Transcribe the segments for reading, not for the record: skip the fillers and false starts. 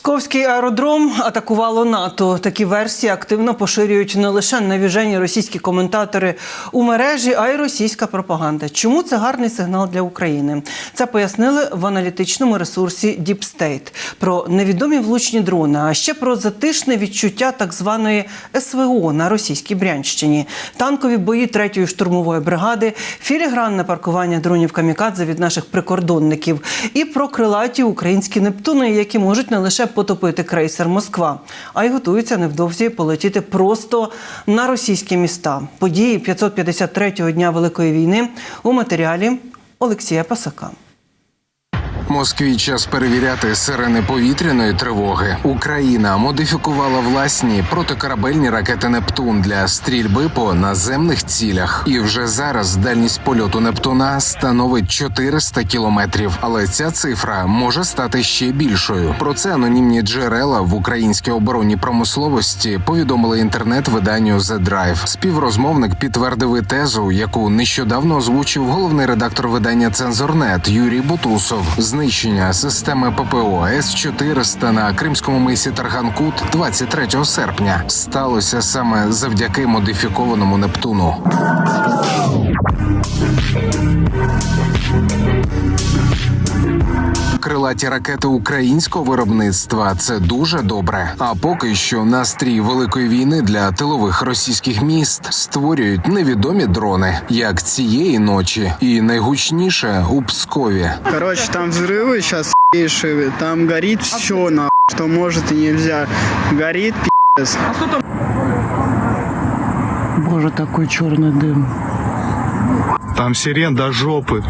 Псковський аеродром атакувало НАТО. Такі версії активно поширюють не лише навіжені російські коментатори у мережі, а й російська пропаганда. Чому це гарний сигнал для України? Це пояснили в аналітичному ресурсі Deep State. Про невідомі влучні дрони, а ще про затишне відчуття так званої СВО на російській Брянщині, танкові бої 3-ї штурмової бригади, філігранне паркування дронів камікадзе від наших прикордонників і про крилаті українські «Нептуни», які можуть не лише потопити крейсер «Москва», а й готуються невдовзі полетіти просто на російські міста. Події 553-го дня Великої війни у матеріалі Олексія Пасака. Москві час перевіряти сирени повітряної тривоги. Україна модифікувала власні протикорабельні ракети «Нептун» для стрільби по наземних цілях. І вже зараз дальність польоту «Нептуна» становить 400 кілометрів. Але ця цифра може стати ще більшою. Про це анонімні джерела в українській оборонній промисловості повідомили інтернет-виданню The Drive. Співрозмовник підтвердив і тезу, яку нещодавно озвучив головний редактор видання «Цензорнет» Юрій Бутусов. Знищення системи ППО С-400 на кримському мисі Тарган-Кут 23 серпня сталося саме завдяки модифікованому «Нептуну». Крилаті ракети українського виробництва – це дуже добре. А поки що настрій Великої війни для тилових російських міст створюють невідомі дрони, як цієї ночі. І найгучніше у Пскові. Короче, там взрывы сейчас ебейшие, там горит все, нахуй, что может и нельзя. Горит, пи***ц. Боже, такой черный дым. Там сирен до жопы.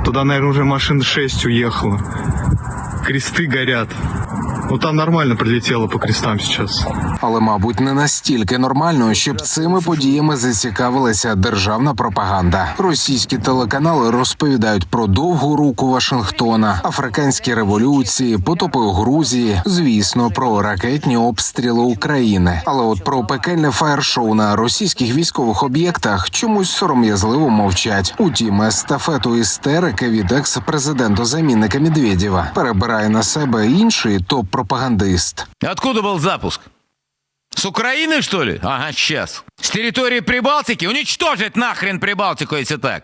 Туда, наверное, уже машин 6 уехало. Кресты горят. Ну там нормально прилетело по крестам сейчас. Але, мабуть, не настільки нормально, щоб цими подіями зацікавилася державна пропаганда. Російські телеканали розповідають про довгу руку Вашингтона, африканські революції, потопи у Грузії, звісно, про ракетні обстріли України. Але от про пекельне фаєр-шоу на російських військових об'єктах чомусь сором'язливо мовчать. Утім, естафету істерики від екс-президента-замінника Медведєва перебирає на себе інший топ-пропагандист. Откуда был запуск? С Украины, что ли? Ага, сейчас. С территории Прибалтики? Уничтожить нахрен Прибалтику, если так.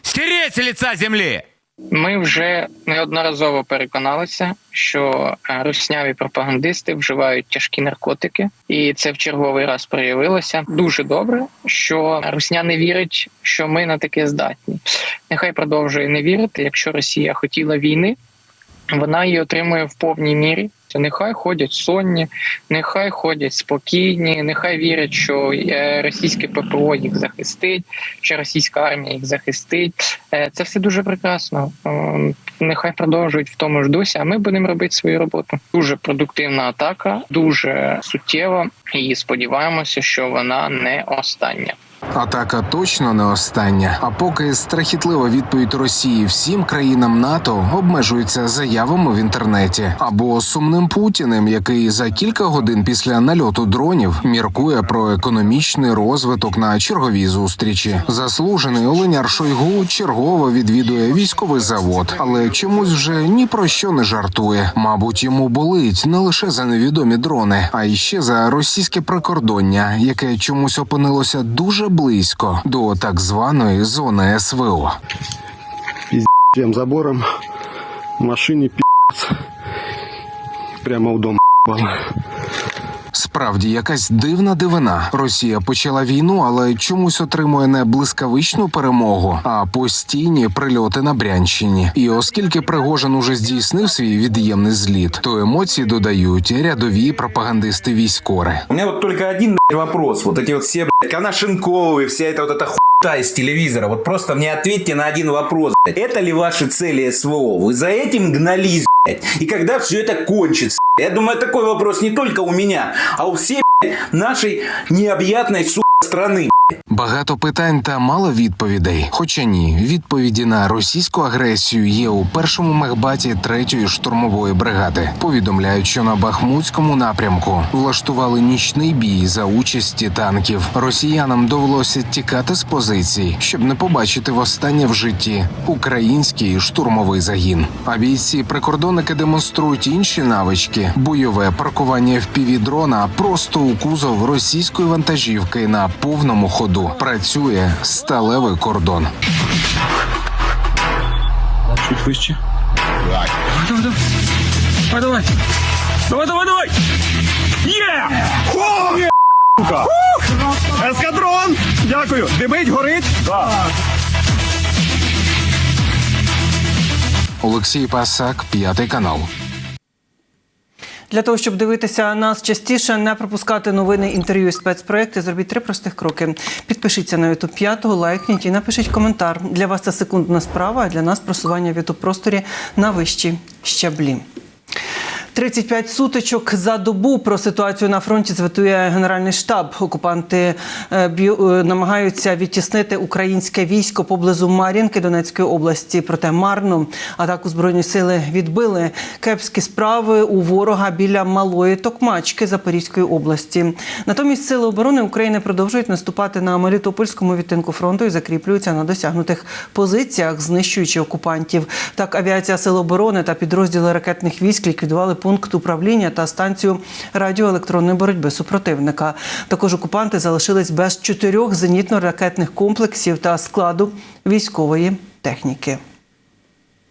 Стереть с лица земли! Ми вже неодноразово переконалися, що русняві пропагандисти вживають тяжкі наркотики, і це в черговий раз проявилося. Дуже добре, що русня не вірить, що ми на таке здатні. Нехай продовжує не вірити, якщо Росія хотіла війни, вона її отримує в повній мірі. Нехай ходять сонні, нехай ходять спокійні, нехай вірять, що російське ППО їх захистить, що російська армія їх захистить. Це все дуже прекрасно. Нехай продовжують в тому ж дусі, а ми будемо робити свою роботу. Дуже продуктивна атака, дуже суттєва, і сподіваємося, що вона не остання. Атака точно не остання. А поки страхітлива відповідь Росії всім країнам НАТО обмежується заявами в інтернеті. Або сумним Путіним, який за кілька годин після нальоту дронів міркує про економічний розвиток на черговій зустрічі. Заслужений Оленяр Шойгу чергово відвідує військовий завод, але чомусь вже ні про що не жартує. Мабуть, йому болить не лише за невідомі дрони, а й ще за російське прикордоння, яке чомусь опинилося дуже близько до так званої зони СВО. Пиздец забором, машине пиздец, прямо у дома ебало. Справді, якась дивна дивина. Росія почала війну, але чомусь отримує не блискавичну перемогу, а постійні прильоти на Брянщині. І оскільки Пригожин уже здійснив свій від'ємний зліт, то емоції додають рядові пропагандисти-військори. У меня вот только один вопрос. Вот эти вот все, Конашенковы, вся эта вот эта хуйта из телевизора. Вот просто мне ответьте на один вопрос. Это ли ваши цели СВО? Вы за этим гнались, и когда все это кончится? Я думаю, такой вопрос не только у меня, а у всей нашей необъятной, страны. Багато питань та мало відповідей. Хоча ні, відповіді на російську агресію є у першому мехбаті 3-ї штурмової бригади. Повідомляють, що на Бахмутському напрямку влаштували нічний бій за участі танків. Росіянам довелося тікати з позицій, щоб не побачити востаннє в житті український штурмовий загін. А бійці-прикордонники демонструють інші навички. Бойове паркування FPV-дрона просто у кузов російської вантажівки на повному ходу. Працює сталевий кордон. Чуть вище. Давай. Є! Ескадрон! Дякую. Димить, горить? Так. Олексій Пасак, 5 канал. Для того, щоб дивитися нас частіше, не пропускати новини, інтерв'ю і спецпроекти, зробіть 3 простих кроки. Підпишіться на YouTube 5, лайкніть і напишіть коментар. Для вас це секундна справа, а для нас просування в YouTube-просторі на вищі щаблі. 35 сутичок за добу. Про ситуацію на фронті звітує Генеральний штаб. Окупанти намагаються відтіснити українське військо поблизу Мар'їнки Донецької області. Проте марно. Атаку Збройні сили відбили. Кепські справи у ворога біля Малої Токмачки Запорізької області. Натомість Сили оборони України продовжують наступати на Мелітопольському відтинку фронту і закріплюються на досягнутих позиціях, знищуючи окупантів. Так, авіація Сил оборони та підрозділи ракетних військ ліквідували пункт управління та станцію радіоелектронної боротьби супротивника. Також окупанти залишились без 4 зенітно-ракетних комплексів та складу військової техніки.